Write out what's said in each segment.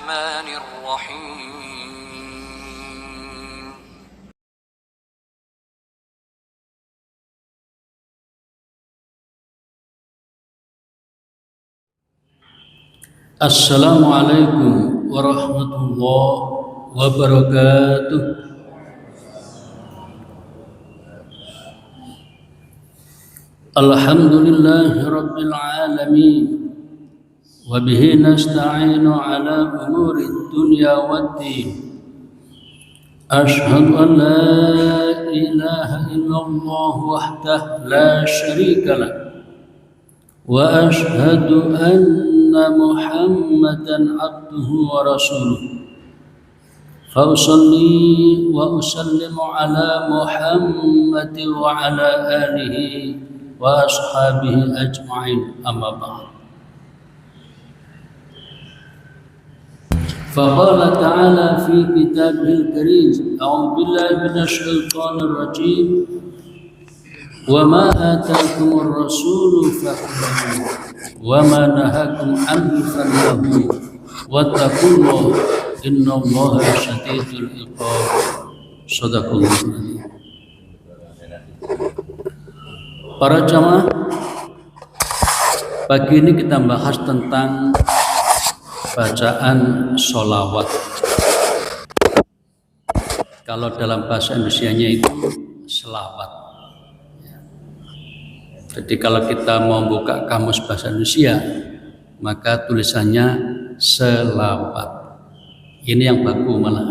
الرحمن الرحيم. Assalamualaikum warahmatullahi wabarakatuh. Alhamdulillahi rabbil alamin. Wa bihi nasta'inu ala umuri dunya waddin. Ashhadu an la ilaha illallah wahdahu la syarika lah. Wa ashhadu anna Muhammadan abduhu wa rasuluh. Fa usalli wa usallimu ala Muhammad wa ala alihi wa ashabihi ajma'in, amma ba'd. Faqala ta'ala fi kitabihil karim, a'udzu billahi minasy syaithanir rajim. Wa ma ataakumur rasulu fakhudhuhu wa ma nahakum anhu fantahu wattaqullaha innallaha syadidul iqab. Shadaqallahu alazim. Para jamaah, pagi ini kita bahas tentang bacaan sholawat. Kalau dalam bahasa Indonesianya itu selawat. Jadi kalau kita mau buka kamus bahasa Indonesia, maka tulisannya selawat. Ini yang baku malah.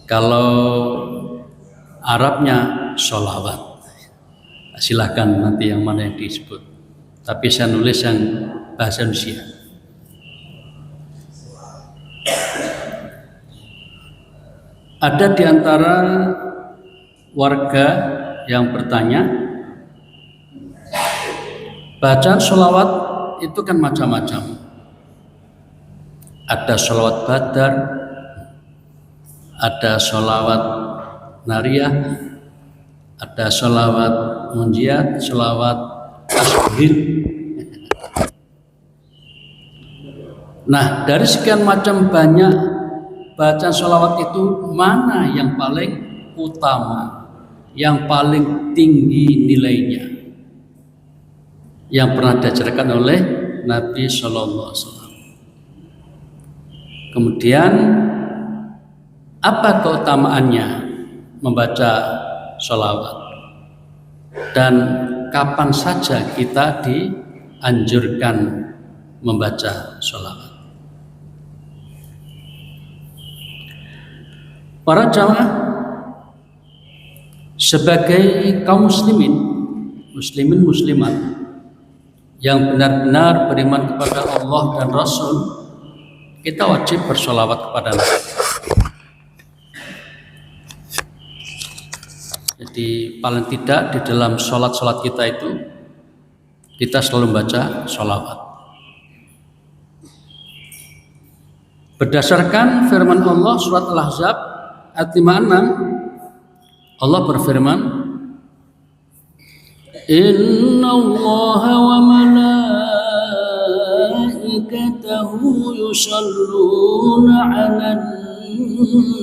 Kalau Arabnya sholawat. Silahkan nanti yang mana yang disebut. Tapi saya nulis yang bahasa Indonesia. Ada di antara warga yang bertanya, bacaan sholawat itu kan macam-macam. Ada sholawat badar, ada sholawat nariyah, ada sholawat munjiat, sholawat tasbih. Nah, dari sekian macam banyak bacaan sholawat itu, mana yang paling utama, yang paling tinggi nilainya, yang pernah diajarkan oleh Nabi Sallallahu Alaihi Wasallam? Kemudian apa keutamaannya membaca sholawat, dan kapan saja kita dianjurkan membaca sholawat? Para jamaah, sebagai kaum muslimin muslimat yang benar-benar beriman kepada Allah dan Rasul, kita wajib bersholawat kepada Nabi. Jadi paling tidak di dalam sholat kita itu kita selalu membaca sholawat. Berdasarkan firman Allah surat Al-Ahzab ayat 56, Allah berfirman, Innallaha wa malaikatahu yusalluna 'alan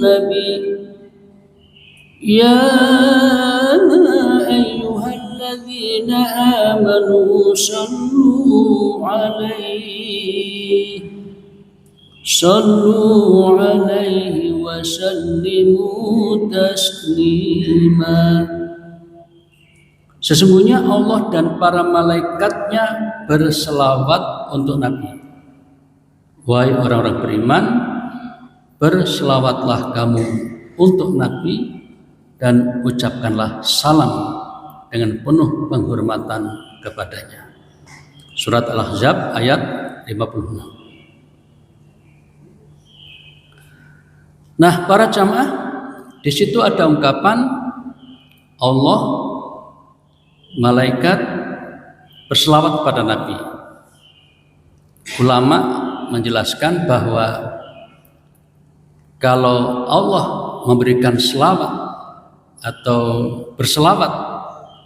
nabi ya ayyuhalladzina amanu sallu 'alaihi wa sallimu taslima. Sesungguhnya Allah dan para malaikatnya berselawat untuk Nabi. Wahai orang-orang beriman, berselawatlah kamu untuk Nabi dan ucapkanlah salam dengan penuh penghormatan kepadanya. Surat Al-Ahzab ayat 56. Nah, para jamaah, di situ ada ungkapan Allah, malaikat berselawat kepada Nabi. Ulama menjelaskan bahwa kalau Allah memberikan selawat atau berselawat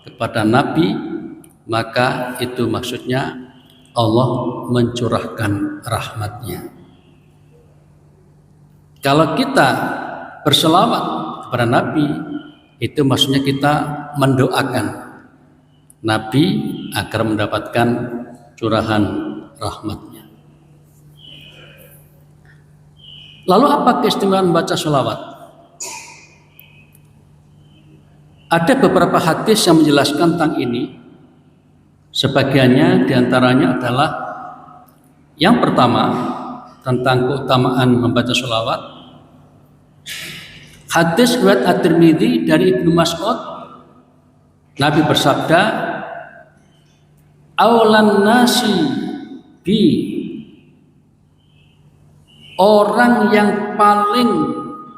kepada Nabi, maka itu maksudnya Allah mencurahkan rahmatnya. Kalau kita berselawat kepada Nabi, itu maksudnya kita mendoakan Nabi agar mendapatkan curahan rahmatnya. Lalu apa keistimewaan membaca sholawat? Ada beberapa hadis yang menjelaskan tentang ini. Sebagiannya diantaranya adalah yang pertama tentang keutamaan membaca sholawat. Hadis riwayat At-Tirmidzi dari Ibnu Mas'ud, Nabi bersabda, "Aulan nasi bi," orang yang paling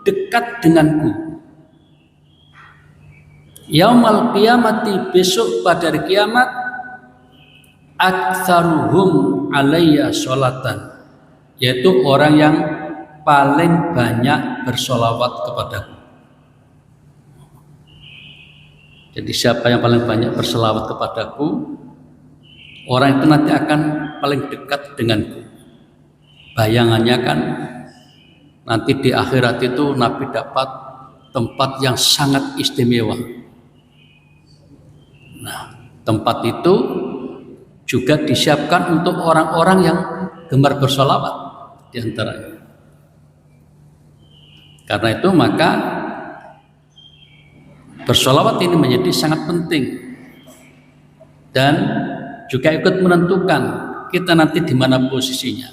dekat denganku yaumal qiyamati, besok pada hari kiamat, aktsaruhum alayya sholatan, yaitu orang yang paling banyak bersolawat kepadaku. Jadi siapa yang paling banyak bersolawat kepadaku, orang itu nanti akan paling dekat denganku. Bayangannya kan nanti di akhirat itu Nabi dapat tempat yang sangat istimewa. Nah, tempat itu juga disiapkan untuk orang-orang yang gemar bersolawat di antaranya. Karena itu maka bersolawat ini menjadi sangat penting dan juga ikut menentukan kita nanti di mana posisinya,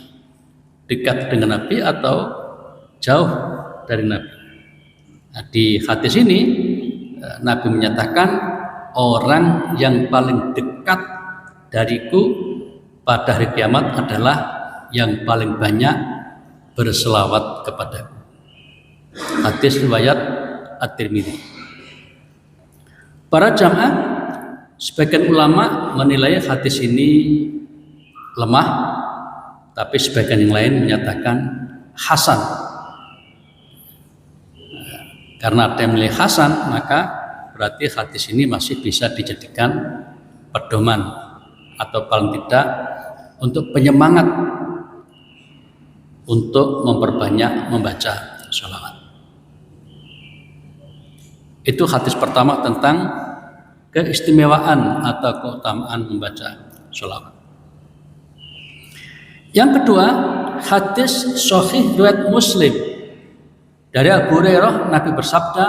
dekat dengan Nabi atau jauh dari Nabi. Nah, di hadis ini Nabi menyatakan orang yang paling dekat dariku pada hari kiamat adalah yang paling banyak berselawat kepadaku. Hadis riwayat At-Tirmidzi. Para jamaah, sebagian ulama menilai hadis ini lemah, tapi sebagian yang lain menyatakan hasan. Karena ada yang menilai hasan, maka berarti hadis ini masih bisa dijadikan pedoman atau paling tidak untuk penyemangat untuk memperbanyak membaca sholawat. Itu hadis pertama tentang keistimewaan atau keutamaan membaca sholawat. Yang kedua, hadis sahih riwayat Muslim dari Abu Hurairah, Nabi bersabda,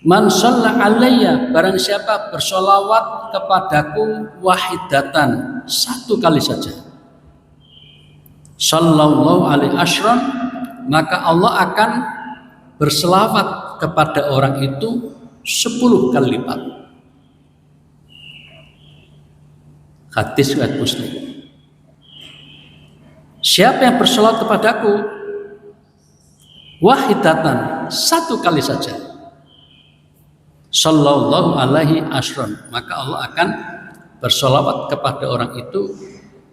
"Man shalla alayya," barang siapa bersolawat kepadaku wahidatan, satu kali saja, sallallahu alaihi asyran, maka Allah akan berselawat kepada orang itu 10 kali lipat. Hadis riwayat Muslim. Siapa yang bersolawat kepadaku wahidatan, satu kali saja, sallallahu alaihi asyran, maka Allah akan bersolawat kepada orang itu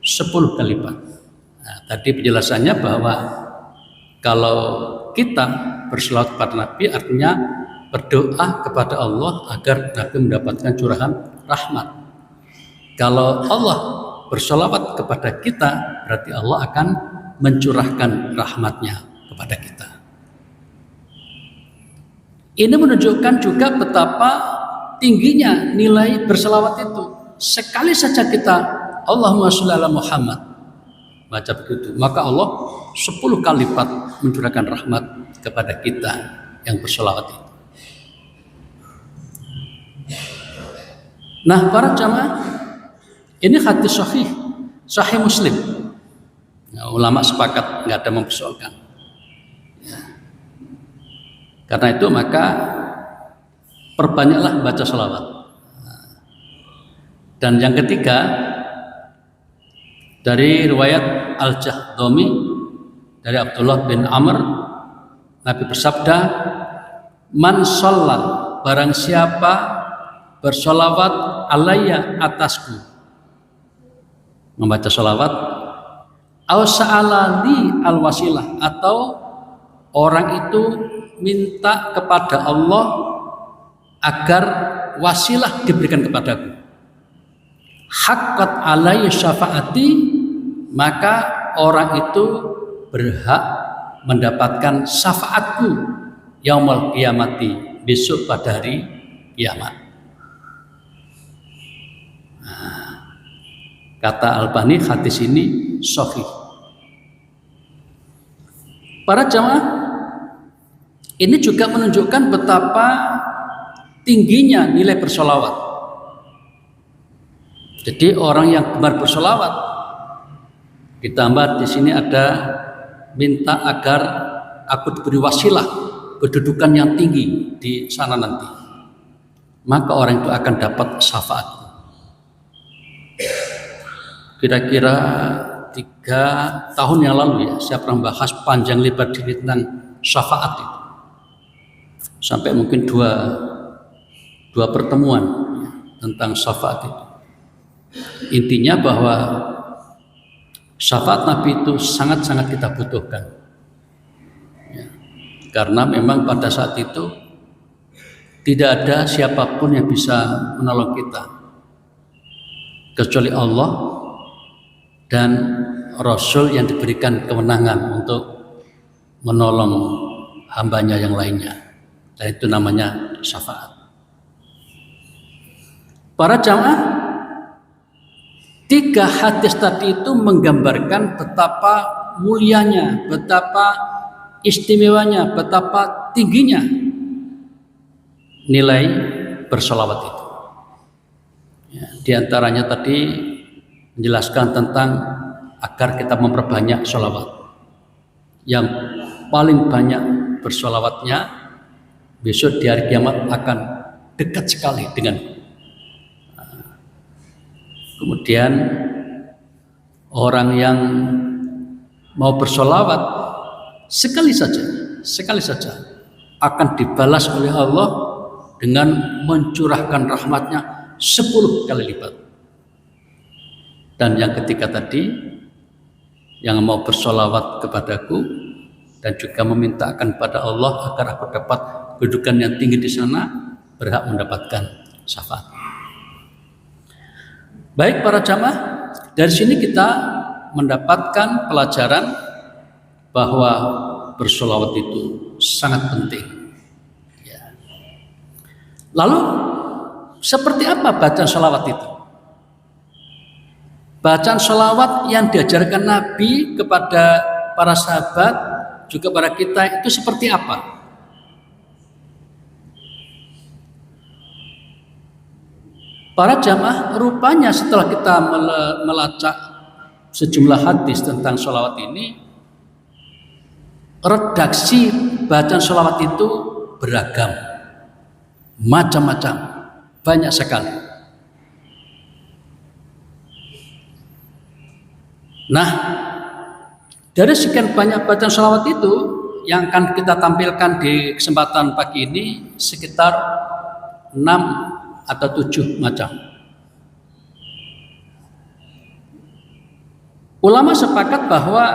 10 kali lipat. Nah, tadi penjelasannya bahwa kalau kita berselawat kepada Nabi artinya berdoa kepada Allah agar Nabi mendapatkan curahan rahmat. Kalau Allah berselawat kepada kita, berarti Allah akan mencurahkan rahmatnya kepada kita. Ini menunjukkan juga betapa tingginya nilai berselawat itu. Sekali saja kita Allahumma sholli ala Muhammad baca begitu, maka Allah 10 kali lipat mencurahkan rahmat kepada kita yang berselawat itu. Nah, para jamaah, ini hadis sahih Muslim. Nah, ulama sepakat, nggak ada mempersoalkan. Ya. Karena itu maka perbanyaklah baca selawat. Dan yang ketiga, dari riwayat Al-Jahdami dari Abdullah bin Amr, Nabi bersabda, "Man shalla," barang siapa bersolawat alayya atasku, membaca solawat, au sa'alani al-wasilah, atau orang itu minta kepada Allah agar wasilah diberikan kepadaku, haqqat alaihi syafaati, maka orang itu berhak mendapatkan syafaatku yaumul qiyamati, besok pada hari kiamat. Kata Albani, hadis ini sahih. Para jamaah, ini juga menunjukkan betapa tingginya nilai bersolawat. Jadi orang yang gemar bersolawat, ditambah di sini ada minta agar aku diberi wasilah kedudukan yang tinggi di sana nanti, maka orang itu akan dapat syafaat. Kira-kira 3 tahun yang lalu ya, saya pernah bahas panjang lebar tentang syafaat itu, sampai mungkin dua pertemuan ya, tentang syafaat itu. Intinya bahwa syafaat Nabi itu sangat-sangat kita butuhkan ya, karena memang pada saat itu tidak ada siapapun yang bisa menolong kita kecuali Allah dan Rasul yang diberikan kewenangan untuk menolong hambanya yang lainnya, dan itu namanya syafaat. Para jamaah, 3 hadis tadi itu menggambarkan betapa mulianya, betapa istimewanya, betapa tingginya nilai bersolawat itu. Ya, di antaranya tadi menjelaskan tentang agar kita memperbanyak sholawat. Yang paling banyak bersolawatnya besok di hari kiamat akan dekat sekali denganku. Kemudian orang yang mau bersolawat sekali saja akan dibalas oleh Allah dengan mencurahkan rahmatnya 10 kali lipat. Dan yang ketiga tadi, yang mau bersolawat kepadaku dan juga memintakan pada Allah agar aku dapat kedudukan yang tinggi di sana, berhak mendapatkan syafaat. Baik para jamaah, dari sini kita mendapatkan pelajaran bahwa bersolawat itu sangat penting. Ya. Lalu seperti apa bacaan sholawat itu? Bacaan sholawat yang diajarkan Nabi kepada para sahabat, juga para kita, itu seperti apa? Para jamaah, rupanya setelah kita melacak sejumlah hadis tentang sholawat ini, redaksi bacaan sholawat itu beragam, macam-macam, banyak sekali. Nah, dari sekian banyak bacaan sholawat itu yang akan kita tampilkan di kesempatan pagi ini sekitar 6 atau 7 macam. Ulama sepakat bahwa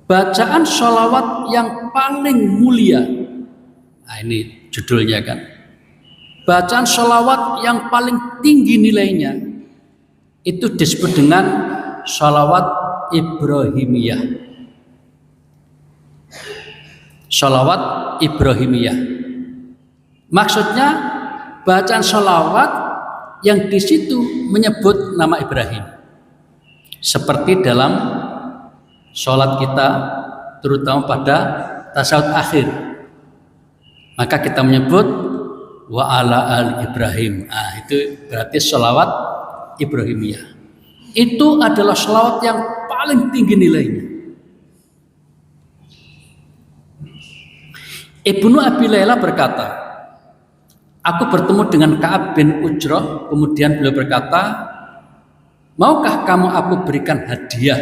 bacaan sholawat yang paling mulia, nah ini judulnya kan, bacaan sholawat yang paling tinggi nilainya itu disebut dengan sholawat Ibrahimiyah. Sholawat Ibrahimiyah. Maksudnya bacaan sholawat yang di situ menyebut nama Ibrahim. Seperti dalam sholat kita, terutama pada tasyahud akhir, maka kita menyebut wa ala al Ibrahim. Itu berarti sholawat Ibrahimiyah. Itu adalah sholawat yang paling tinggi nilainya. Ibnu Abi Layla berkata, aku bertemu dengan Ka'ab bin Ujrah, kemudian beliau berkata, maukah kamu aku berikan hadiah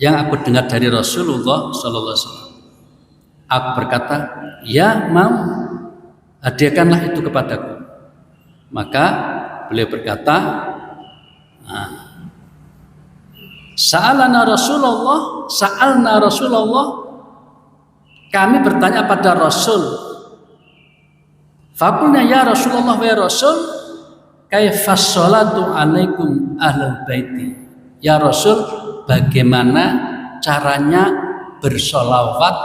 yang aku dengar dari Rasulullah Sallallahu Alaihi Wasallam? Aku berkata, ya mau, hadiahkanlah itu kepadaku. Maka beliau berkata, sa'alna Rasulullah, kami bertanya pada Rasul. Fakulnya ya Rasulullah wa Rasul, kaifas sholatu alaikum ahlul baiti. Ya Rasul, bagaimana caranya bersolawat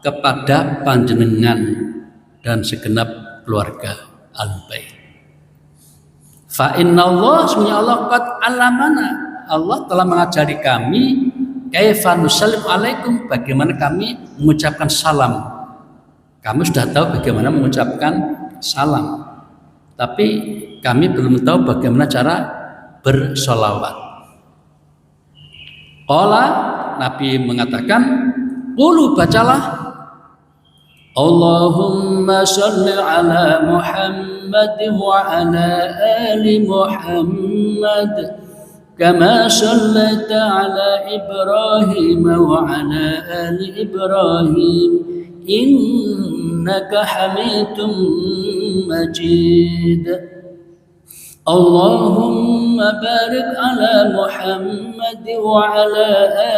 kepada panjenengan dan segenap keluarga ahlul bait. Fa innallah, sebenarnya Allah qad alamana, Allah telah mengajari kami kaifa nusallim alaikum, bagaimana kami mengucapkan salam. Kami sudah tahu bagaimana mengucapkan salam, tapi kami belum tahu bagaimana cara bersolawat. Qala, Nabi mengatakan, qulu, bacalah, Allahumma sholli ala Muhammad wa ala ali Muhammad kama shallaita ala Ibrahim wa ala ali Ibrahim innaka Hamidum Majid. Allahumma barik ala Muhammad wa ala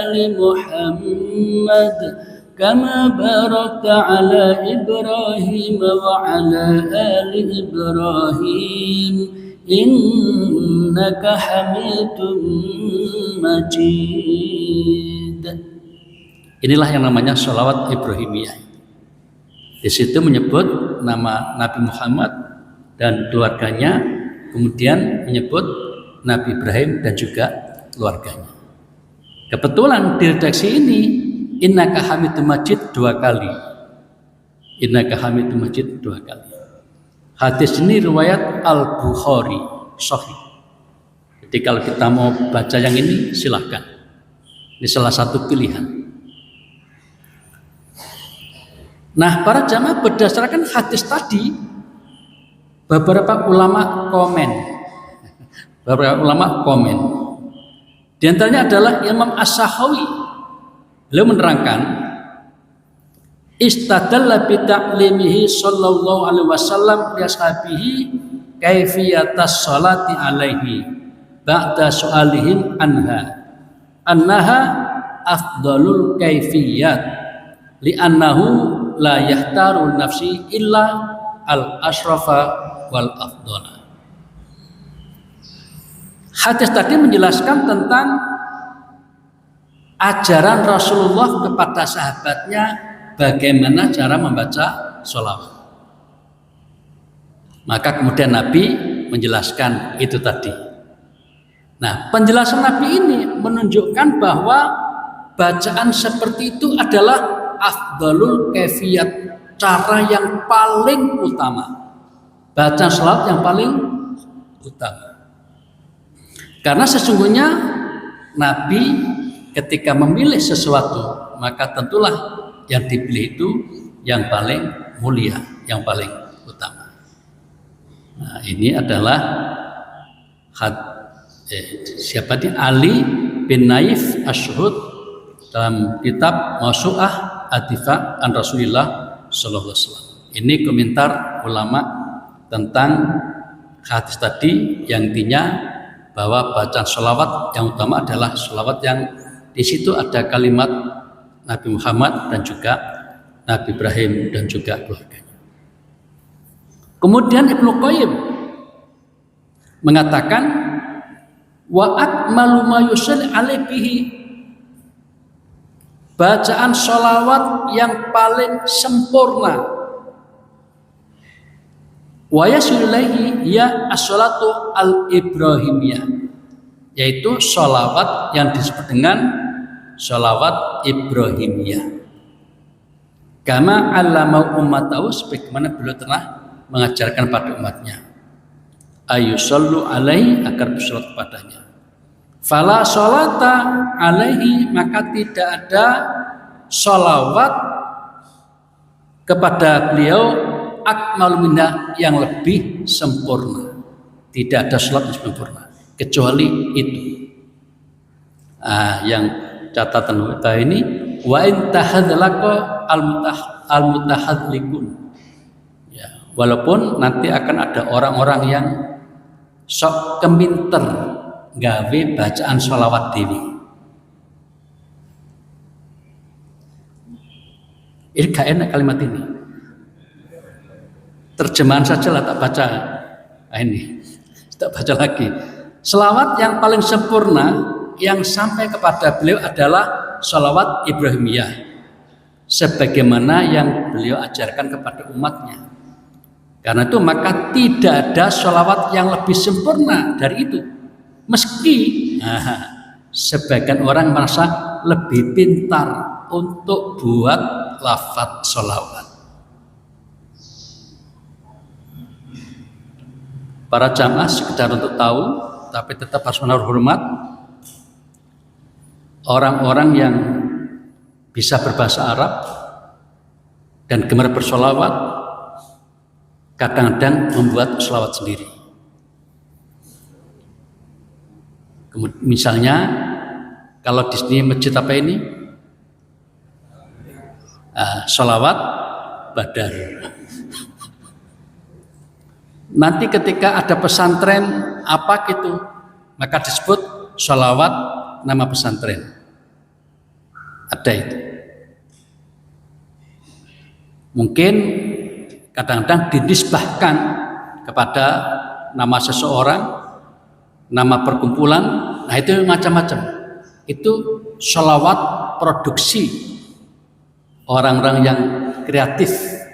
ali Muhammad kama barakta ala Ibrahim wa ala ali Ibrahim innaka Hamidum Majid. Inilah yang namanya sholawat Ibrahimiyah. Di situ menyebut nama Nabi Muhammad dan keluarganya, kemudian menyebut Nabi Ibrahim dan juga keluarganya. Kebetulan di redaksi ini innaka Hamidum Majid 2 kali. Innaka Hamidum Majid 2 kali. Hadis ini riwayat Al-Bukhari sahih. Jadi kalau kita mau baca yang ini silahkan. Ini salah satu pilihan. Nah, para jamaah berdasarkan hadis tadi, beberapa ulama komen. Di antaranya adalah Imam As-Sakhawi. Beliau menerangkan, istadalla bi ta'limihi sallallahu alaihi wasallam li ashabihi kaifiyatas sholati alaihi ba'da su'alihim annaha afdalul kaifiyat li'annahu la yahtaru nafsi illa al-ashrafa wal afdala. Hadis tadi menjelaskan tentang ajaran Rasulullah kepada sahabatnya bagaimana cara membaca sholawat. Maka kemudian Nabi menjelaskan itu tadi. Nah, penjelasan Nabi ini menunjukkan bahwa bacaan seperti itu adalah afdalul kaifiyat, cara yang paling utama, bacaan sholawat yang paling utama. Karena sesungguhnya Nabi ketika memilih sesuatu, maka tentulah yang dipilih itu yang paling mulia, yang paling utama. Nah, ini adalah siapa dia? Ali bin Naif Asyhud dalam kitab Mausu'ah Ad-Difa an Rasulillah sallallahu alaihi wasallam. Ini komentar ulama tentang hadis tadi yang intinya bahwa bacaan sholawat yang utama adalah sholawat yang di situ ada kalimat Nabi Muhammad dan juga Nabi Ibrahim dan juga keluarganya. Kemudian Ibnu Qayyim mengatakan wa akmalu ma yusalli alaihi, bacaan sholawat yang paling sempurna wa yasulaihi ya as-sholatu al-ibrahimiyah, yaitu sholawat yang disebut dengan sholawat Ibrahimiyah. Kama allama ummatahu, sebagaimana beliau telah mengajarkan pada umatnya, ayusallu alaihi, agar bersolat kepadanya. Fala sholata alaihi, maka tidak ada sholawat kepada beliau akmal minna, yang lebih sempurna. Tidak ada sholat yang sempurna kecuali itu. Yang catatan kita ini, wa in tahadzalaka al-mutahadzlikun, ya, walaupun nanti akan ada orang-orang yang sok keminter gawe bacaan sholawat dewi. Ini gak enak kalimat ini. Terjemahan saja lah tak baca. Nah, ini Tak baca lagi. Selawat yang paling sempurna yang sampai kepada beliau adalah selawat Ibrahimiyah, sebagaimana yang beliau ajarkan kepada umatnya. Karena itu maka tidak ada selawat yang lebih sempurna dari itu. Meski sebagian orang merasa lebih pintar untuk buat lafaz selawat. Para jamaah sekedar untuk tahu, tapi tetap harus menaruh hormat, orang-orang yang bisa berbahasa Arab dan gemar bersolawat kadang-kadang membuat selawat sendiri. Misalnya kalau di sini masjid apa ini? Selawat Badar. Nanti ketika ada pesantren apa gitu, maka disebut sholawat nama pesantren. Ada itu. Mungkin kadang-kadang dinisbahkan kepada nama seseorang, nama perkumpulan. Nah itu macam-macam. Itu sholawat produksi orang-orang yang kreatif.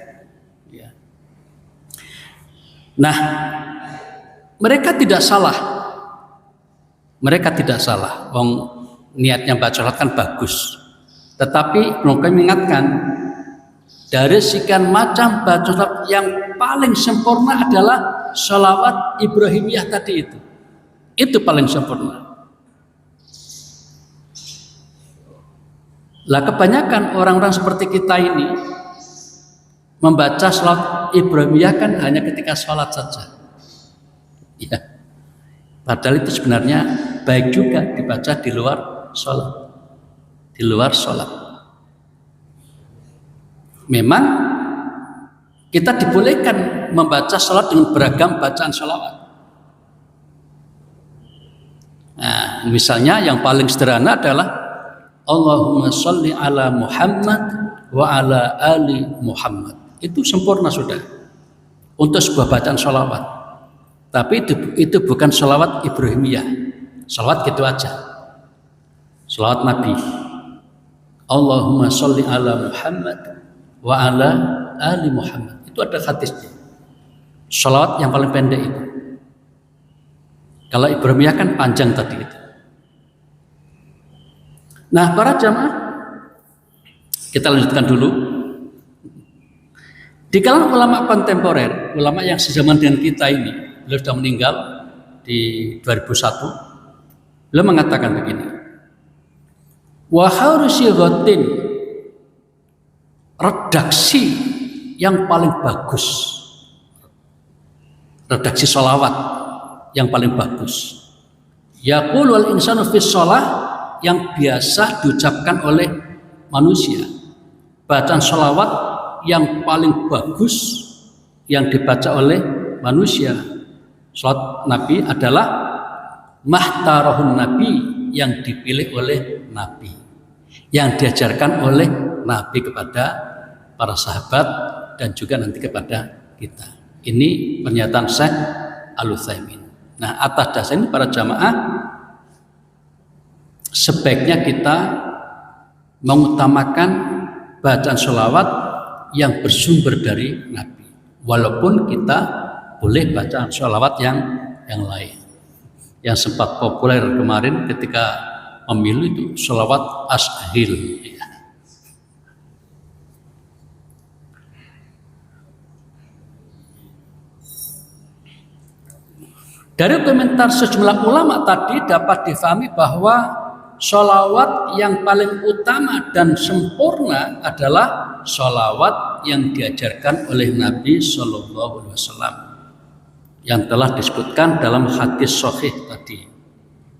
Nah, mereka tidak salah. Mereka tidak salah. Wong niatnya baca salat kan bagus. Tetapi belum kami ingatkan, dari sekian macam baca salat yang paling sempurna adalah sholawat Ibrahimiyah tadi itu. Itu paling sempurna. Lah kebanyakan orang-orang seperti kita ini membaca salat Ibrahimiyah kan hanya ketika sholat saja. Ya. Padahal itu sebenarnya baik juga dibaca di luar sholat. Di luar sholat. Memang kita dibolehkan membaca sholat dengan beragam bacaan sholawat. Nah, misalnya yang paling sederhana adalah Allahumma sholli ala Muhammad wa ala ali Muhammad. Itu sempurna sudah untuk sebuah bacaan sholawat. Tapi itu bukan sholawat Ibrahimiyah. Sholawat gitu aja. Sholawat Nabi. Allahumma sholli ala Muhammad wa ala ali Muhammad. Itu ada hadisnya. Sholawat yang paling pendek itu. Kalau Ibrahimiyah kan panjang tadi itu. Nah para jamaah, kita lanjutkan dulu. Di kalangan ulama kontemporer, ulama yang sezaman dengan kita ini, beliau sudah meninggal di 2001. Beliau mengatakan begini. Wa harusyigotin, redaksi yang paling bagus, redaksi sholawat yang paling bagus. Yaqulu al insanu fi sholah, yang biasa diucapkan oleh manusia. Bacaan sholawat yang paling bagus yang dibaca oleh manusia, sholawat Nabi adalah mahtarahun Nabi, yang dipilih oleh Nabi, yang diajarkan oleh Nabi kepada para sahabat dan juga nanti kepada kita. Ini pernyataan Syekh Al-Utsaimin. Nah atas dasar ini para jamaah, sebaiknya kita mengutamakan bacaan sholawat yang bersumber dari Nabi, walaupun kita boleh bacaan sholawat yang lain. Yang sempat populer kemarin ketika pemilu itu sholawat ashil. Dari komentar sejumlah ulama tadi dapat difahami bahwa sholawat yang paling utama dan sempurna adalah sholawat yang diajarkan oleh Nabi Shallallahu Alaihi Wasallam, yang telah disebutkan dalam hadis sahih tadi.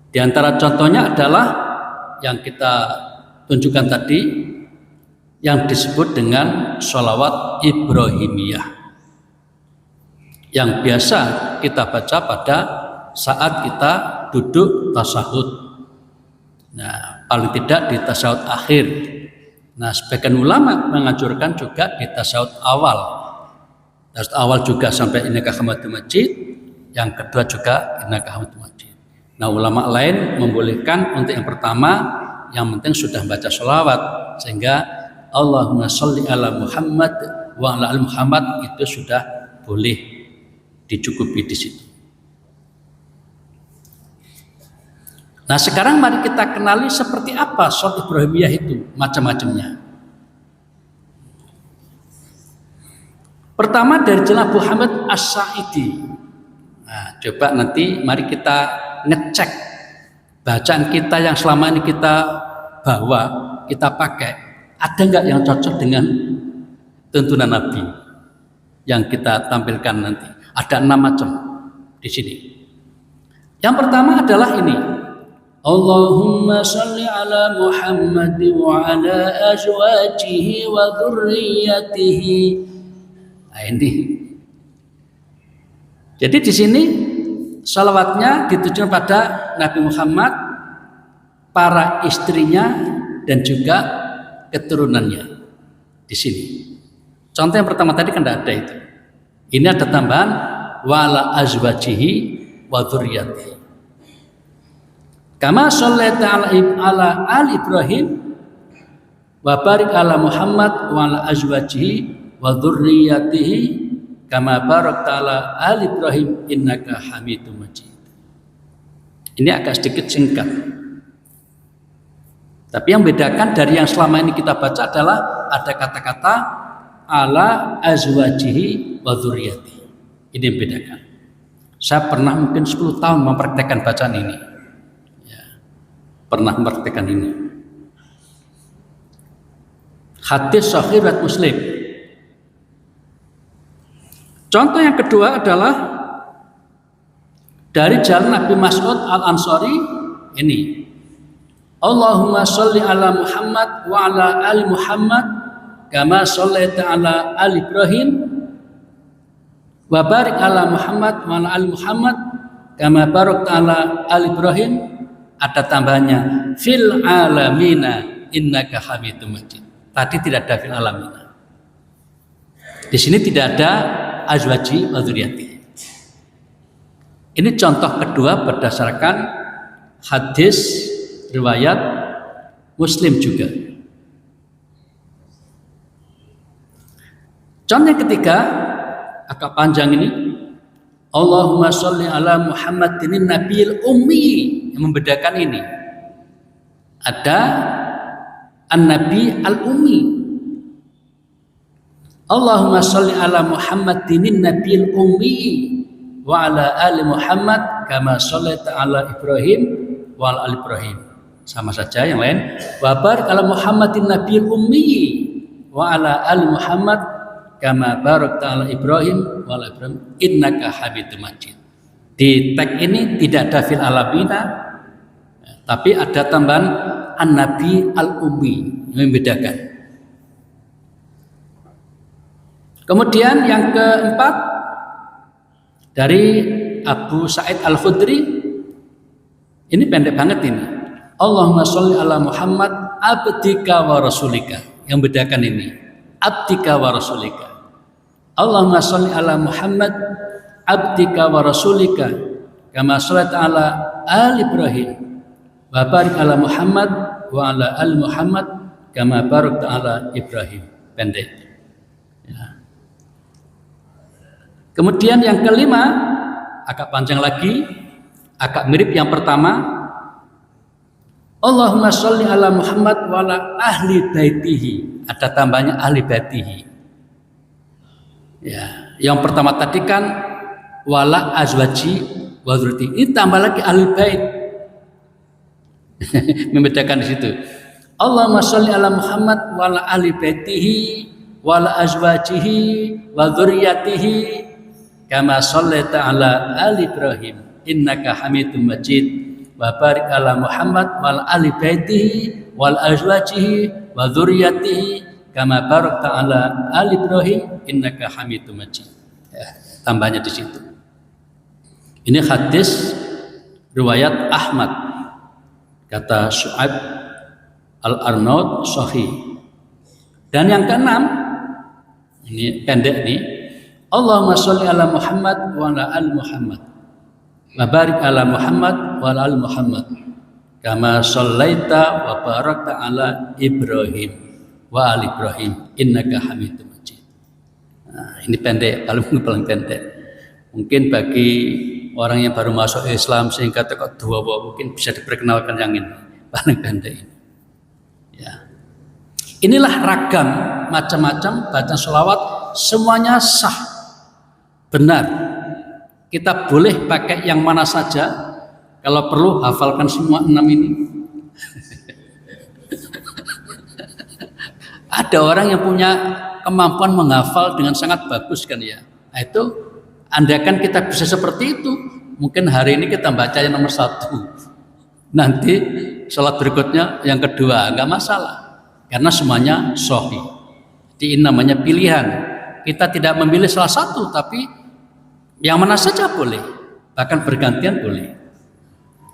Di antara contohnya adalah yang kita tunjukkan tadi, yang disebut dengan sholawat Ibrahimiyah, yang biasa kita baca pada saat kita duduk tasyahud. Nah, paling tidak di tasyahud akhir. Nah, sebagian ulama menganjurkan juga di tasyahud awal. Tasyahud awal juga sampai ini ke Tahiyyatul Masjid, yang kedua juga innaka hamidum majid. Nah, ulama lain membolehkan untuk yang pertama, yang penting sudah baca sholawat, sehingga Allahumma sholli ala Muhammad wa ala ali Muhammad itu sudah boleh dicukupi di situ. Nah, sekarang mari kita kenali seperti apa sholawat Ibrahimiyah itu, macam-macamnya. Pertama dari Jalan Abu Hamid As-Sa'idi. Nah, coba nanti mari kita ngecek bacaan kita yang selama ini kita bawa, kita pakai, ada nggak yang cocok dengan tuntunan Nabi yang kita tampilkan nanti. Ada 6 macam di sini. Yang pertama adalah ini. Allahumma sholli ala Muhammad wa ala azwajihi wa dzurriyyatihi. Nah, ini. Jadi di sini salawatnya ditujukan pada Nabi Muhammad, para istrinya dan juga keturunannya. Di sini. Contoh yang pertama tadi kan tidak ada itu. Ini ada tambahan wala azwajihi wa dzurriyyatihi. Kama shallaita ala ali Ibrahim wa barik ala Muhammad wa ala azwajihi wa dzurriyyatihi kama barakta ala ali Ibrahim innaka Hamidum Majid. Ini agak sedikit singkat. Tapi yang bedakan dari yang selama ini kita baca adalah ada kata-kata ala azwajihi wa dzurriyyatihi. Ini yang bedakan. Saya pernah mungkin 10 tahun mempraktekkan bacaan ini. Ya, pernah mempraktekkan ini. Hadis sahih riwayat Muslim. Contoh yang kedua adalah dari jalan Nabi Mas'ud Al-Ansari ini. Allahumma sholli ala Muhammad wa ala ali Muhammad kama shallaita ala ali Ibrahim wa barik ala Muhammad wa ala ali Muhammad kama barakta ala ali Ibrahim. Ada tambahannya fil alamina innaka Hamidum Majid. Tadi tidak ada fil alamina. Di sini tidak ada azwaji wa dzurriyyati. Ini contoh kedua berdasarkan hadis riwayat Muslim juga. Contoh yang ketiga agak panjang ini. Allahumma sholli ala Muhammadin nabiyil ummi. Yang membedakan ini ada an-nabi al-ummi. Allahumma sholli ala Muhammadin nabiyil ummi wa ala ali Muhammad kama shallaita ala Ibrahim wa ala ali Ibrahim. Sama saja yang lain. Wa barik ala Muhammadin nabiyil ummi wa ala ali Muhammad kama barakta ala Ibrahim wa ala Ibrahim innaka Hamidum Majid. Di tag ini tidak ada fil alamina, tapi ada tambahan an-nabi al-ummi yang membedakan. Kemudian yang keempat dari Abu Sa'id Al-Khudri, ini pendek banget ini. Allahumma sholli ala Muhammad abdika wa rasulika. Yang bedakan ini abdika wa rasulika. Allahumma sholli ala Muhammad abdika wa rasulika kama shallaita ala ali Ibrahim wa barik ala Muhammad wa ala ali Muhammad kama barakta ala Ibrahim. Pendek. Ya. Kemudian yang kelima agak panjang lagi, agak mirip yang pertama. Allahumma sholli ala Muhammad wa ala ahli baitihi. Ada tambahnya ahli baitihi. Ya, yang pertama tadi kan wala azwaji wa dzurriyyati. Ini tambah lagi ahli bait. Membedakan di situ. Allahumma sholli ala Muhammad wa ala ahli baitihi wa ala azwajihi wa dzurriyyatihi kama shallaita ala ali Ibrahim innaka Hamidum Majid wa barik ala Muhammad wa ala ali baitihi wa ala azwajihi wa dzurriyyatihi kama barakta ala ali Ibrahim innaka Hamidum Majid. Ya, tambahnya di situ. Ini hadis riwayat Ahmad, kata Syu'aib Al-Arnaud sahih. Dan yang keenam, ini pendek nih. Allahumma sholli ala Muhammad wa ala ali Muhammad wa barik ala Muhammad wa ala ali Muhammad kama shallaita wa barakta ala Ibrahim wa ali Ibrahim innaka Hamidum Majid. Nah, ini pendek, paling pendek. Mungkin bagi orang yang baru masuk Islam sehingga tekok dua mungkin bisa diperkenalkan yang ini paling pendek ini. Ya. Inilah ragam macam-macam bacaan sholawat, semuanya sah, benar. Kita boleh pakai yang mana saja. Kalau perlu hafalkan semua 6 ini. Ada orang yang punya kemampuan menghafal dengan sangat bagus kan ya. Nah, itu andaikan kita bisa seperti itu, mungkin hari ini kita baca yang nomor 1. Nanti sholat berikutnya yang kedua, enggak masalah. Karena semuanya sahih. Jadi ini namanya pilihan. Kita tidak memilih salah satu, tapi yang mana saja boleh, bahkan bergantian boleh.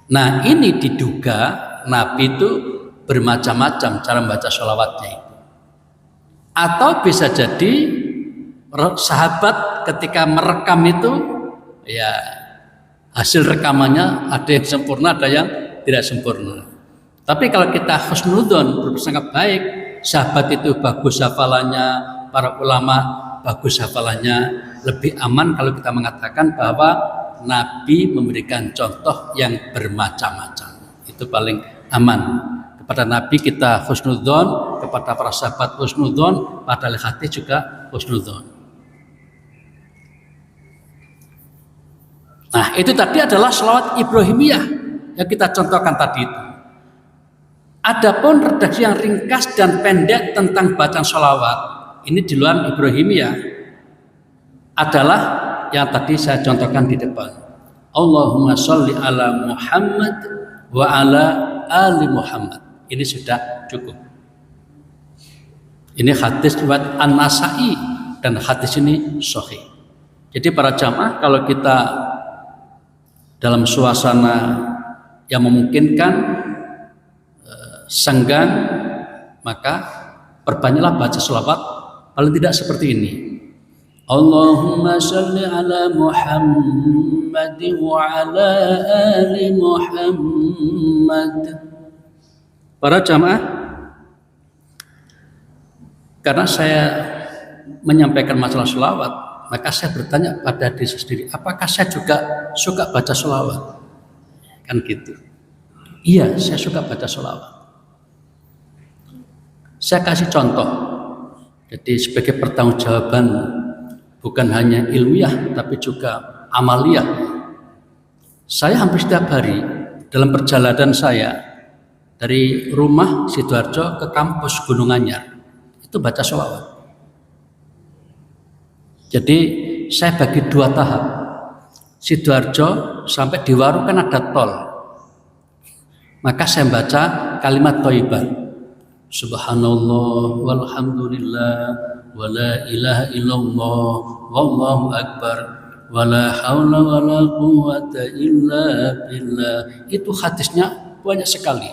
Nah, ini diduga Nabi itu bermacam-macam cara membaca sholawatnya itu. Atau bisa jadi sahabat ketika merekam itu, ya hasil rekamannya ada yang sempurna, ada yang tidak sempurna. Tapi kalau kita husnudzon, berprasangka baik, sahabat itu bagus hafalannya, para ulama bagus hafalannya, lebih aman kalau kita mengatakan bahwa Nabi memberikan contoh yang bermacam-macam. Itu paling aman. Kepada Nabi kita husnudzon, kepada para sahabat husnudzon, pada hadis juga husnudzon. Nah, itu tadi adalah sholawat Ibrahimiyah yang kita contohkan tadi itu. Adapun redaksi yang ringkas dan pendek tentang bacaan sholawat, ini di luar Ibrahimiyah, adalah yang tadi saya contohkan di depan. Allahumma sholli ala Muhammad wa ala ali Muhammad. Ini sudah cukup. Ini hadis riwayat An-Nasa'i dan hadis ini sahih. Jadi para jamaah, kalau kita dalam suasana yang memungkinkan, senggang, maka perbanyaklah baca sholawat, paling tidak seperti ini. Allahumma sholli ala Muhammad wa ala ali Muhammad. Para jamaah, karena saya menyampaikan masalah sholawat, maka saya bertanya pada diri saya sendiri, apakah saya juga suka baca sholawat? Kan gitu. Iya, saya suka baca sholawat. Saya kasih contoh. Jadi sebagai pertanggungjawaban bukan hanya ilmiah tapi juga amaliyah. Saya hampir setiap hari dalam perjalanan saya dari rumah Sidoarjo ke kampus Gunung Anyar itu baca sholawat. Jadi saya bagi 2 tahap. Sidoarjo sampai di Waru kan ada tol. Maka saya baca kalimat thayyibah. Subhanallah walhamdulillah wa la ilaha illallah wallahu akbar wa la haula wa la quwwata illa billah. Itu hadisnya banyak sekali.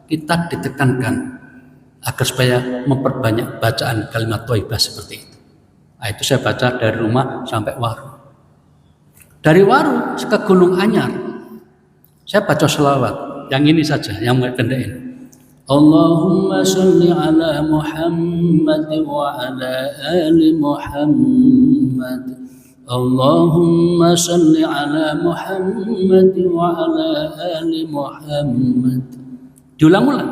Kita ditekankan agar supaya memperbanyak bacaan kalimat thayyibah seperti itu. Nah, itu saya baca dari rumah sampai Waru. Dari Waru ke Gunung Anyar saya baca sholawat yang ini saja, yang pendek ini. Allahumma sholli ala Muhammad wa ala ali Muhammad. Allahumma sholli ala Muhammad wa ala ali Muhammad. Diulang-ulang.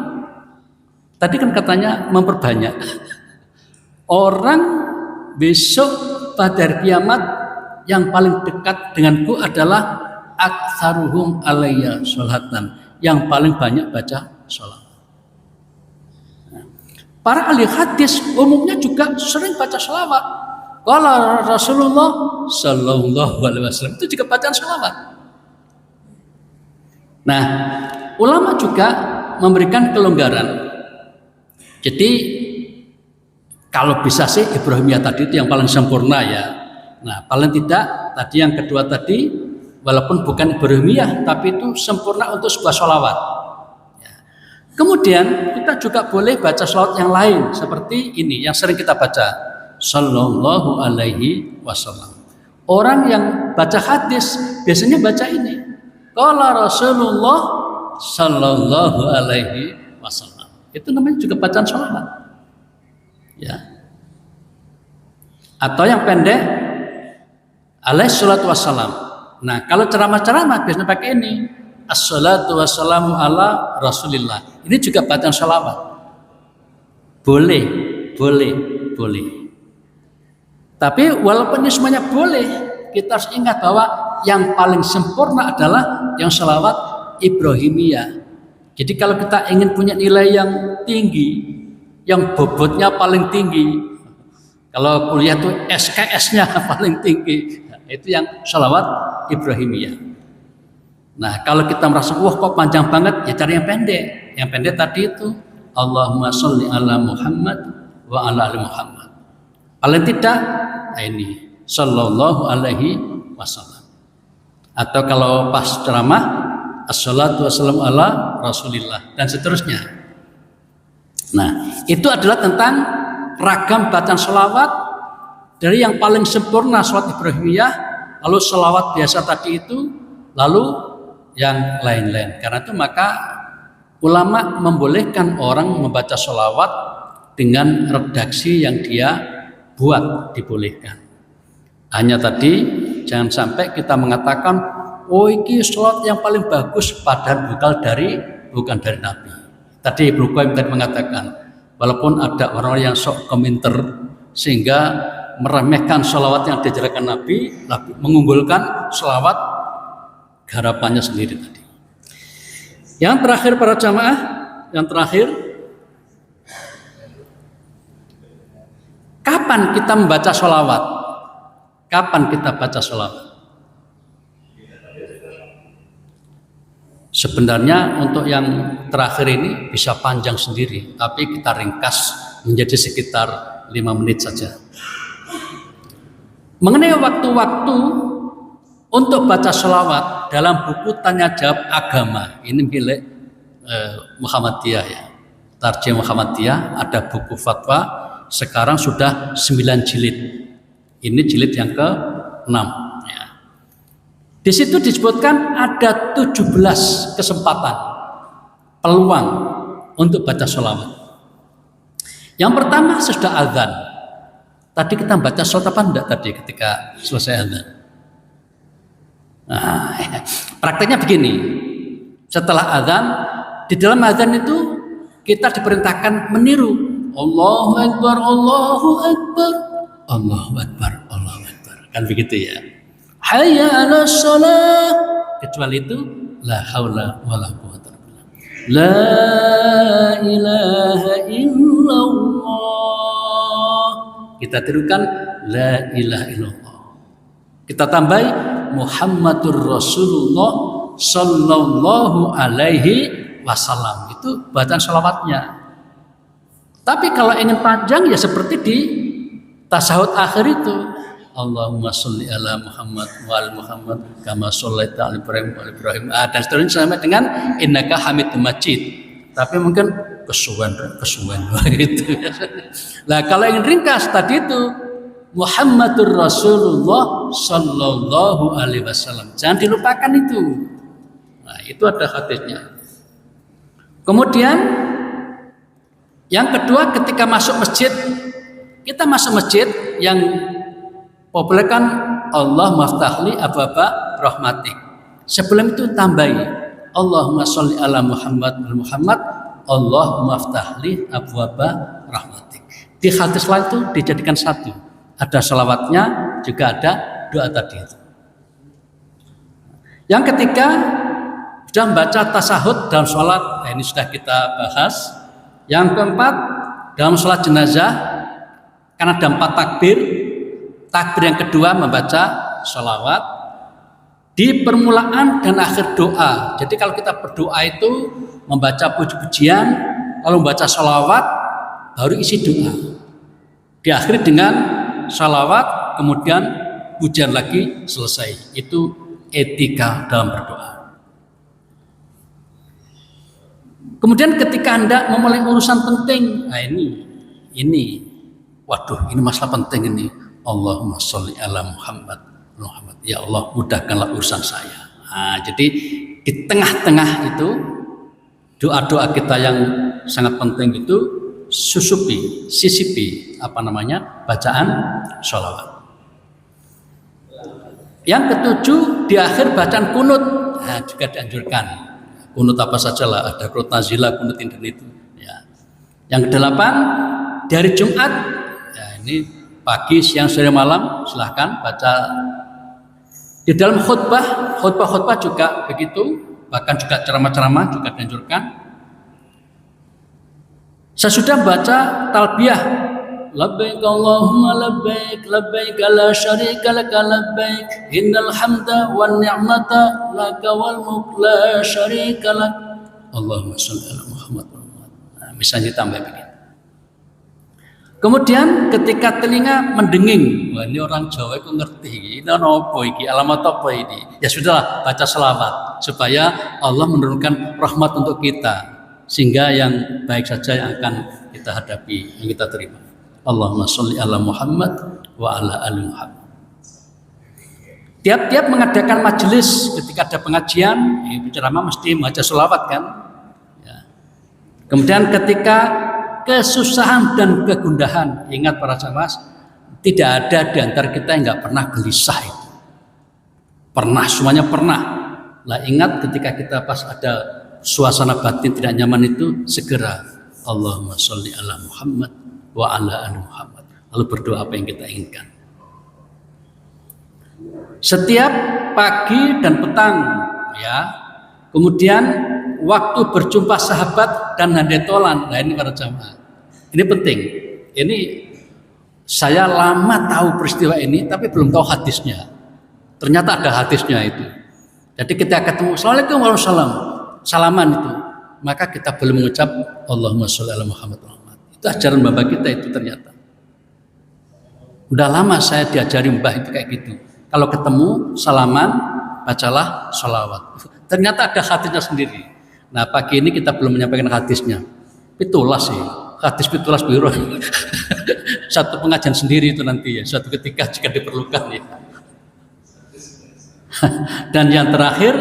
Tadi kan katanya memperbanyak. Orang besok pada hari kiamat yang paling dekat denganku adalah aktsaruhum alayya sholatan, yang paling banyak baca sholawat. Para ahli hadis umumnya juga sering baca sholawat. Qala Rasulullah sallallahu alaihi wasallam, itu juga bacaan sholawat. Nah, ulama juga memberikan kelonggaran. Jadi kalau bisa sih Ibrahimiyah tadi itu yang paling sempurna ya. Nah, paling tidak tadi yang kedua tadi, walaupun bukan Ibrahimiyah tapi itu sempurna untuk sebuah sholawat. Ya. Kemudian kita juga boleh baca sholawat yang lain seperti ini yang sering kita baca, sallallahu alaihi wasallam. Orang yang baca hadis biasanya baca ini, qala Rasulullah sallallahu alaihi wasallam. Itu namanya juga bacaan sholawat. Ya. Atau yang pendek, alaihi salatu wassalam. Nah, kalau ceramah-ceramah biasanya pakai ini, assalatu wassalamu ala Rasulillah. Ini juga bacaan sholawat. Boleh. Tapi walaupun ini semuanya boleh, kita harus ingat bahwa yang paling sempurna adalah yang sholawat Ibrahimiyah. Jadi kalau kita ingin punya nilai yang tinggi, yang bobotnya paling tinggi, kalau kuliah itu SKS-nya paling tinggi, itu yang sholawat Ibrahimiyah. Nah, kalau kita merasa wah kok panjang banget, ya cari yang pendek. Yang pendek tadi itu Allahumma sholli ala Muhammad wa ala ali Muhammad. Paling tidak, nah ini sallallahu alaihi wasallam. Atau kalau pas ceramah, assalatu wassalamu ala Rasulillah dan seterusnya. Nah, itu adalah tentang ragam bacaan sholawat dari yang paling sempurna sholawat Ibrahimiyah, lalu sholawat biasa tadi itu, lalu yang lain-lain. Karena itu maka ulama membolehkan orang membaca sholawat dengan redaksi yang dia buat, dibolehkan. Hanya tadi jangan sampai kita mengatakan oh ini sholawat yang paling bagus padahal bukan dari Nabi. Tadi Ibnu Qayyim tadi mengatakan walaupun ada orang yang sok komentar sehingga meremehkan sholawat yang diajarkan Nabi, mengunggulkan sholawat garapannya sendiri tadi. Yang terakhir para jamaah, yang terakhir, kapan kita membaca sholawat? Kapan kita baca sholawat? Sebenarnya untuk yang terakhir ini bisa panjang sendiri, tapi kita ringkas menjadi sekitar 5 menit saja. Mengenai waktu-waktu untuk baca sholawat dalam buku Tanya Jawab Agama, ini milik Muhammadiyah ya, Tarjih Muhammadiyah, ada buku fatwa, sekarang sudah 9 jilid. Ini jilid yang ke-6 ya. Di situ disebutkan ada 17 kesempatan peluang untuk baca sholawat. Yang pertama sudah azan. Tadi kita baca sholawat apa enggak tadi ketika selesai azan? Nah, prakteknya begini. Setelah azan, di dalam azan itu kita diperintahkan meniru Allahu Akbar, Allahu Akbar, Allahu Akbar, Allahu Akbar. Kan begitu ya. Hayya 'alas shalah. Kecuali itu la haula wala quwwata illa billah. La ilaha illallah. Kita tirukan la ilaha illallah. Kita tambahi Muhammadur Rasulullah sallallahu alaihi wasallam. Itu bacaan sholawatnya. Tapi kalau ingin panjang ya seperti di tasahud akhir itu. Allahumma sholli ala Muhammad wa ala Muhammad kama shallaita ala Ibrahim wa ala Ibrahim. Dan seterusnya sampai dengan innaka Hamidum Majid. Tapi mungkin kesuwen gitu. Nah, kalau ingin ringkas tadi itu Muhammadur Rasulullah sallallahu alaihi wasallam. Jangan dilupakan itu. Nah, itu ada hadisnya. Kemudian yang kedua, ketika masuk masjid, kita masuk masjid yang populer kan Allah maftahli abwaba rahmatik. Sebelum itu tambahi Allahumma sholli ala Muhammad wa Muhammad Allahumma maftahli abwaba rahmatik. Di hadis lain itu dijadikan satu. Ada sholawatnya, juga ada doa tadi itu. Yang ketiga, sudah membaca tasahud dalam sholat. Nah, ini sudah kita bahas. Yang keempat, dalam sholat jenazah, karena ada 4 takbir. Takbir yang kedua membaca sholawat. Di permulaan dan akhir doa. Jadi kalau kita berdoa itu membaca puji-pujian, lalu membaca sholawat, baru isi doa. Diakhiri dengan sholawat, kemudian pujian lagi, selesai. Itu etika dalam berdoa. Kemudian ketika Anda memulai urusan penting, nah ini, waduh, ini masalah penting ini. Allahumma sholli ala Muhammad. Ya Allah, mudahkanlah urusan saya. Nah, jadi di tengah-tengah itu doa-doa kita yang sangat penting itu sisipi bacaan sholawat. Yang ketujuh di akhir bacaan kunut, juga dianjurkan. Kunut apa sajalah, ada kunut nazilah, kunut indan itu. Ya. Yang kedelapan di hari Jumat, ya ini pagi, siang, sore, malam, silahkan baca. Di dalam khutbah juga begitu, bahkan juga ceramah-ceramah juga dianjurkan. Sesudah baca talbiyah, labbaik Allahumma labbaik, labbaik la syarika laka labbaik, innal hamda wan ni'mata laka wal mulk la syarika lak. Allahumma shalli ala Muhammad. Nah, misalnya tambah begitu. Kemudian ketika telinga mendenging, wah ini orang Jawa itu ngerti, ini apa ini, alamat apa ini? Ya sudahlah, baca selawat supaya Allah menurunkan rahmat untuk kita, sehingga yang baik saja yang akan kita hadapi, yang kita terima. Allahumma sholli ala Muhammad wa ala ali Muhammad. Tiap-tiap mengadakan majelis ketika ada pengajian, penceramah mesti membaca selawat kan. Ya. Kemudian ketika kesusahan dan kegundahan, ingat para jamaah, tidak ada di antara kita yang nggak pernah gelisah itu. Pernah, semuanya pernah. Lah ingat ketika kita pas ada suasana batin tidak nyaman itu, segera Allahumma sholli ala Muhammad wa ala ali Muhammad. Lalu berdoa apa yang kita inginkan. Setiap pagi dan petang, ya. Kemudian waktu berjumpa sahabat dan handetolan. Nah ini para jamaah, ini penting. Ini saya lama tahu peristiwa ini, tapi belum tahu hadisnya. Ternyata ada hadisnya itu. Jadi kita ketemu, assalamualaikum warahmatullahi wabarakatuh, salaman itu, maka kita belum mengucap Allahumma sholli ala Muhammad. Itu ajaran bapak kita itu ternyata. Udah lama saya diajari mbah itu kayak gitu. Kalau ketemu salaman, bacalah sholawat. Ternyata ada hadisnya sendiri. Nah pagi ini kita belum menyampaikan hadisnya. Pitulas sih, hadis pitulas biru. Satu pengajian sendiri itu nanti ya, suatu ketika jika diperlukan ya. Dan yang terakhir,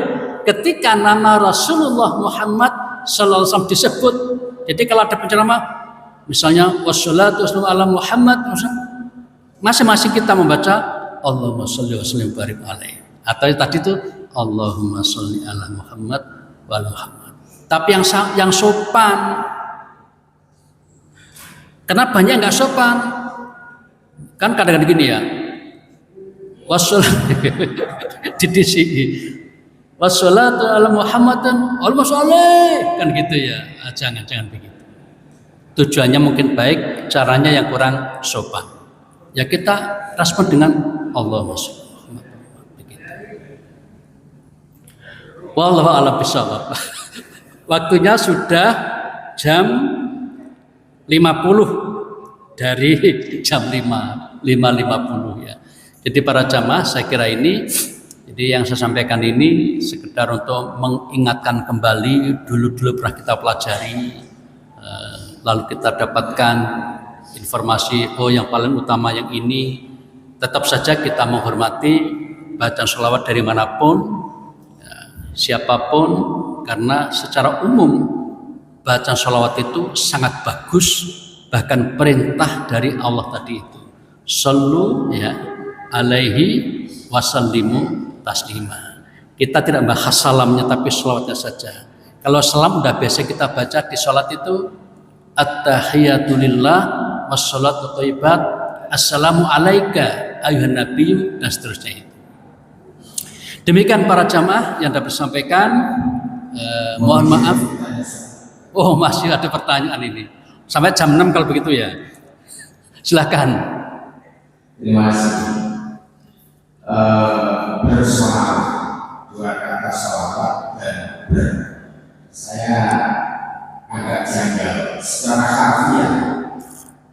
ketika nama Rasulullah Muhammad sallallahu alaihi wasallam disebut, jadi kalau ada penceramah, misalnya wassalatu wassalamu ala Muhammad, masing-masing kita membaca Allahumma sholli wa sallim barik alaihi. Atau tadi itu Allahumma sholli ala Muhammad wa ala Muhammad. Tapi yang sopan, karena banyak nggak sopan. Kan kadang-kadang gini ya. Wassalatu wassalatu ala Muhammadin Allahumma sholli, kan gitu ya. Jangan begitu. Tujuannya mungkin baik, caranya yang kurang sopan. Ya kita respon dengan Allahumma sholli. Wallahu a'lam bishawab. Waktunya sudah jam 50 dari jam 5:50 ya. Jadi para jamaah, saya kira ini, jadi yang saya sampaikan ini sekedar untuk mengingatkan kembali dulu pernah kita pelajari, lalu kita dapatkan informasi, oh yang paling utama yang ini. Tetap saja kita menghormati bacaan sholawat dari manapun, siapapun, karena secara umum bacaan sholawat itu sangat bagus, bahkan perintah dari Allah tadi itu, sallu ya alaihi wasallimu taslima. Kita tidak bahas salamnya tapi sholawatnya saja. Kalau salam udah biasa kita baca di sholat itu, at-tahiyatulillah wassalatu thayyibat, assalamu alaika ayuhan nabiyyu, dan seterusnya itu. Demikian para jamaah yang dapat disampaikan. Mohon maaf. Oh masih ada pertanyaan ini. Sampai jam 6 kalau begitu ya. Silakan. Terima kasih. Bersolawat, dua kata salawat dan saya agak janggal. Secara harfiah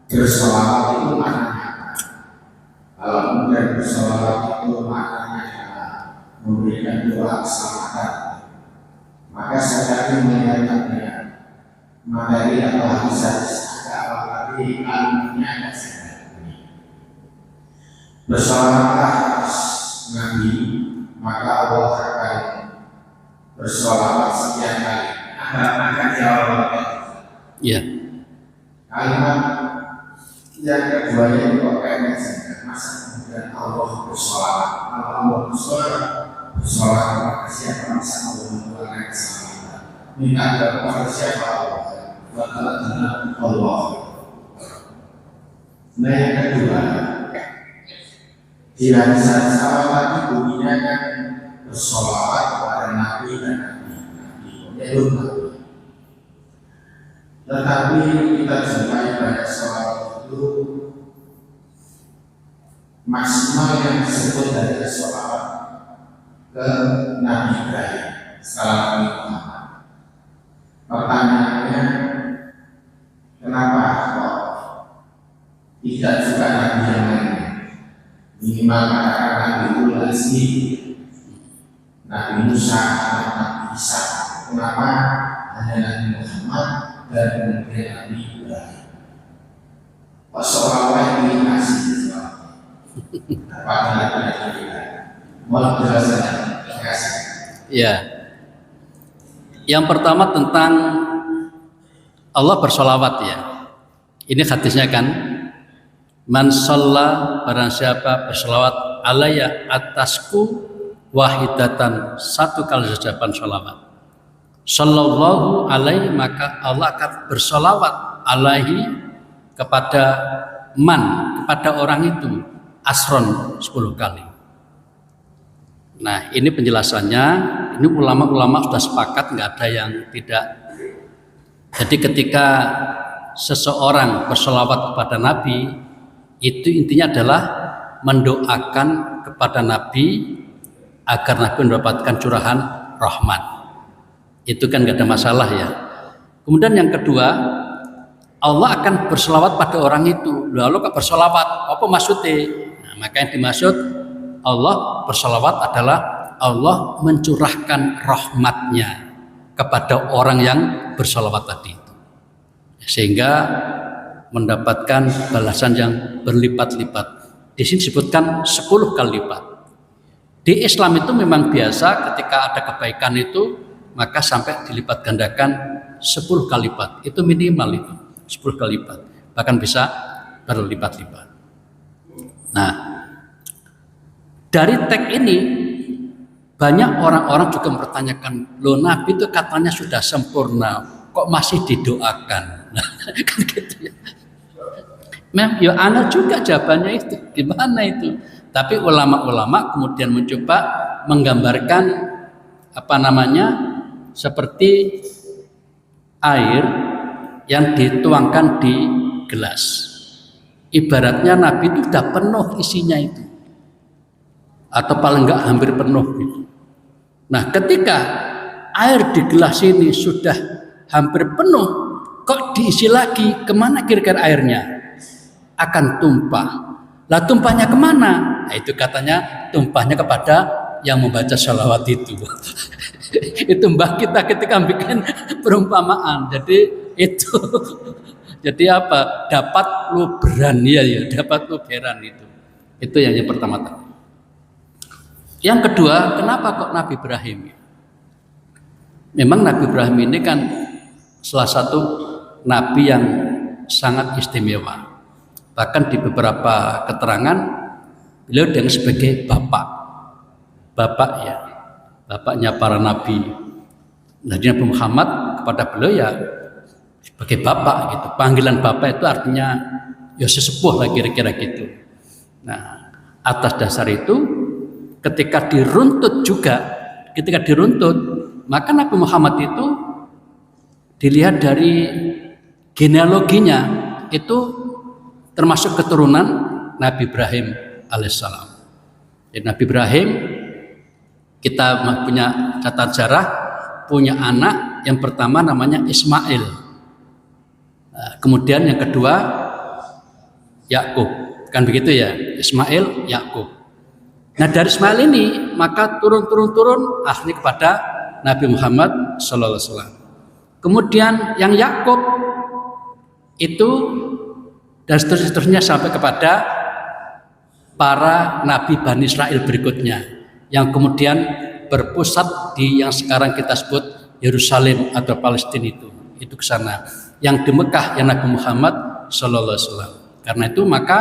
bersolawat itu maknanya. Kalau kemudian bersolawat itu maknanya memberikan doa keselamatan, maka saya ingin melihatnya materi atau hadis agak awal tadi alumnya agak sedikit. Bersolawatlah Nabi, maka Allah akan bersolawat sekian kali. Agak jawab. Ya. Kalimat yang keduanya itu kok kayaknya masa kemudian Allah bersolawat. Allah bersolawat kepada siapa masa Allah mengulangi keselamatan. Minta kepada siapa Allah. Allah. Nah yang kedua, tidak bisa sama lagi bunyinya kan bersolawat kepada Nabi dan Nabi. Tetapi kita jumpai banyak solawat itu maksimal yang disebut dari solawat ke Nabi Ibrahim. Assalamualaikum. Pertanyaannya, kenapa kok tidak juga Nabi yang lain? Minimal katakan Nabi Ulasi, Nabi Musa, Nabi Isa. Kenapa hanya Nabi Muhammad dan kemudian Nabi Ibrahim? Seolah-olah ini kasih apakah Nabi mau jelaskan? Terima kasih. Ya. Yang pertama tentang Allah bersolawat ya. Ini hadisnya kan, man shalla, barang siapa bersolawat alayya atasku wahidatan, satu kali ucapan sholawat, sallallahu alaihi, maka Allah akan bersolawat alaihi kepada kepada orang itu asron 10 kali. Nah ini penjelasannya, ini ulama-ulama sudah sepakat, nggak ada yang tidak. Jadi ketika seseorang bersolawat kepada Nabi, itu intinya adalah mendoakan kepada Nabi agar Nabi mendapatkan curahan rahmat. Itu kan nggak ada masalah ya. Kemudian yang kedua, Allah akan bersolawat pada orang itu. Lalu kok bersolawat? Apa maksudnya? Nah, maka yang dimaksud Allah bersolawat adalah Allah mencurahkan rahmatnya kepada orang yang bersolawat tadi itu, sehingga mendapatkan balasan yang berlipat-lipat. Di sini disebutkan 10 kali lipat. Di Islam itu memang biasa ketika ada kebaikan itu maka sampai dilipat gandakan 10 kali lipat. Itu minimal itu 10 kali lipat. Bahkan bisa berlipat-lipat. Nah, dari teks ini banyak orang-orang juga mempertanyakan, loh Nabi itu katanya sudah sempurna, kok masih didoakan? Kan gitu ya. Nah, ya ana juga jawabannya itu, gimana itu? Tapi ulama-ulama kemudian mencoba menggambarkan seperti air yang dituangkan di gelas. Ibaratnya Nabi itu sudah penuh isinya itu, atau paling enggak hampir penuh gitu. Nah, ketika air di gelas ini sudah hampir penuh, kok diisi lagi, kemana kira-kira airnya? Akan tumpah. Lah tumpahnya kemana? Nah, itu katanya tumpahnya kepada yang membaca sholawat itu. Itu mbah kita ketika bikin perumpamaan. Jadi itu, jadi apa? Dapat luberan ya, dapat luberan itu. Itu yang pertama tadi. Yang kedua, kenapa kok Nabi Ibrahim? Memang Nabi Ibrahim ini kan salah satu nabi yang sangat istimewa. Bahkan di beberapa keterangan beliau dengan sebagai bapak ya, bapaknya para nabi. Nabi Muhammad kepada beliau ya sebagai bapak gitu. Panggilan bapak itu artinya ya sesepuh lah kira-kira gitu. Nah, atas dasar itu ketika diruntut, maka Nabi Muhammad itu dilihat dari genealoginya itu termasuk keturunan Nabi Ibrahim alaihissalam. Jadi Nabi Ibrahim, kita punya catatan sejarah, punya anak yang pertama namanya Ismail. Kemudian yang kedua Yakub, kan begitu ya, Ismail, Yakub. Nah dari Ismail ini maka turun akhirnya kepada Nabi Muhammad SAW. Kemudian yang Yakub itu dan seterusnya sampai kepada para Nabi Bani Israel berikutnya, yang kemudian berpusat di yang sekarang kita sebut Yerusalem atau Palestina itu ke sana. Yang di Mekah yang Nabi Muhammad sallallahu alaihi wasallam. Karena itu maka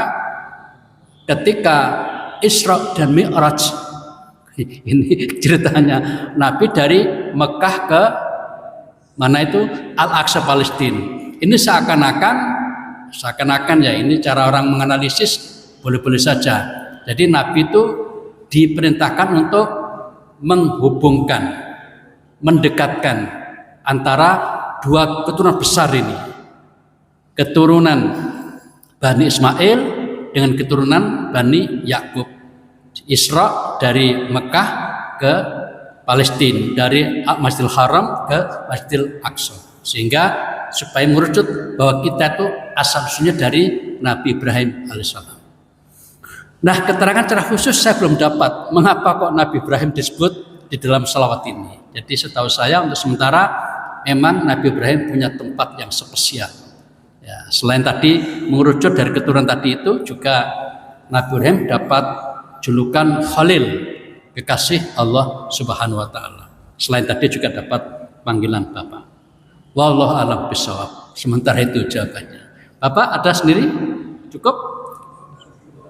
ketika Isra dan Mi'raj, ini ceritanya Nabi dari Mekah ke mana itu Al-Aqsa Palestina. Ini seakan-akan ya, ini cara orang menganalisis boleh-boleh saja. Jadi Nabi itu diperintahkan untuk menghubungkan, mendekatkan antara dua keturunan besar ini, keturunan Bani Ismail dengan keturunan Bani Yakub. Isra dari Mekah ke Palestina, dari Masjidil Haram ke Masjidil Aqsa, sehingga supaya merucut bahwa kita itu asal usulnya dari Nabi Ibrahim alaihissalam. Nah, keterangan secara khusus saya belum dapat mengapa kok Nabi Ibrahim disebut di dalam salawat ini. Jadi setahu saya untuk sementara memang Nabi Ibrahim punya tempat yang spesial. Ya, selain tadi mengerucut dari keturunan tadi itu juga Nabi Ibrahim dapat julukan Khalil, kekasih Allah Subhanahu wa taala. Selain tadi juga dapat panggilan Bapak. Wallahu a'lam bishawab. Sementara itu jawabannya. Bapak ada sendiri? Cukup?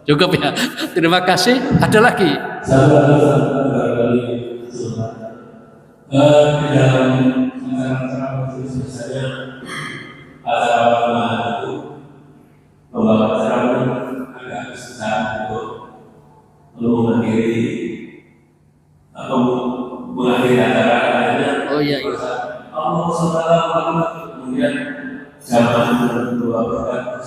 Cukup ya. Terima kasih. Ada lagi? Di dalam acara saja acara itu membawa acara agak susah untuk mengakhiri acara akhirnya. Oh iya. Allah saudara Muhammad kemudian zaman berdua berkat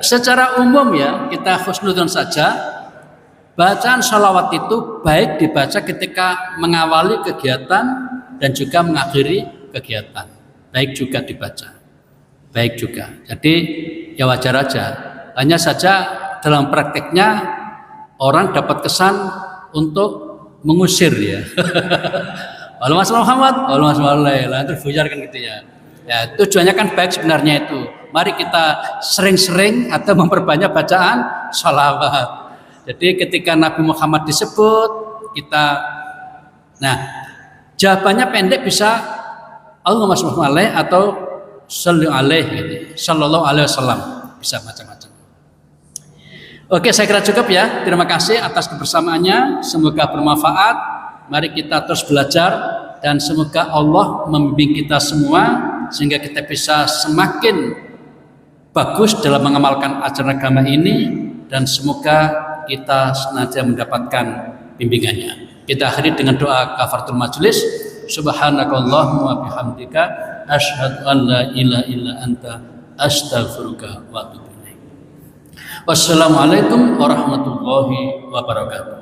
Secara umum ya, kita husnudzon saja. Bacaan sholawat itu baik dibaca ketika mengawali kegiatan dan juga mengakhiri kegiatan. Baik juga dibaca. Baik juga. Jadi ya wajar aja. Hanya saja dalam prakteknya orang dapat kesan untuk mengusir ya. Walau Mas Muhammad, walau Mas Muhammad, terus bujar kan gitu ya. Ya, tujuannya kan baik sebenarnya itu. Mari kita sering-sering atau memperbanyak bacaan sholawat. Jadi ketika Nabi Muhammad disebut, jawabannya pendek bisa Allahumma sholli alaihi atau sholli alaihi gitu. Sallallahu alaihi wasallam, bisa macam-macam. Oke, saya kira cukup ya. Terima kasih atas kebersamaannya. Semoga bermanfaat. Mari kita terus belajar dan semoga Allah membimbing kita semua sehingga kita bisa semakin bagus dalam mengamalkan ajaran agama ini dan semoga kita senantiasa mendapatkan bimbingannya. Kita akhiri dengan doa kafaratul majelis. Subhanakallahumma wa bihamdika asyhadu an la ilaha illa anta astaghfiruka wa atubu ilaik. Wassalamualaikum warahmatullahi wabarakatuh.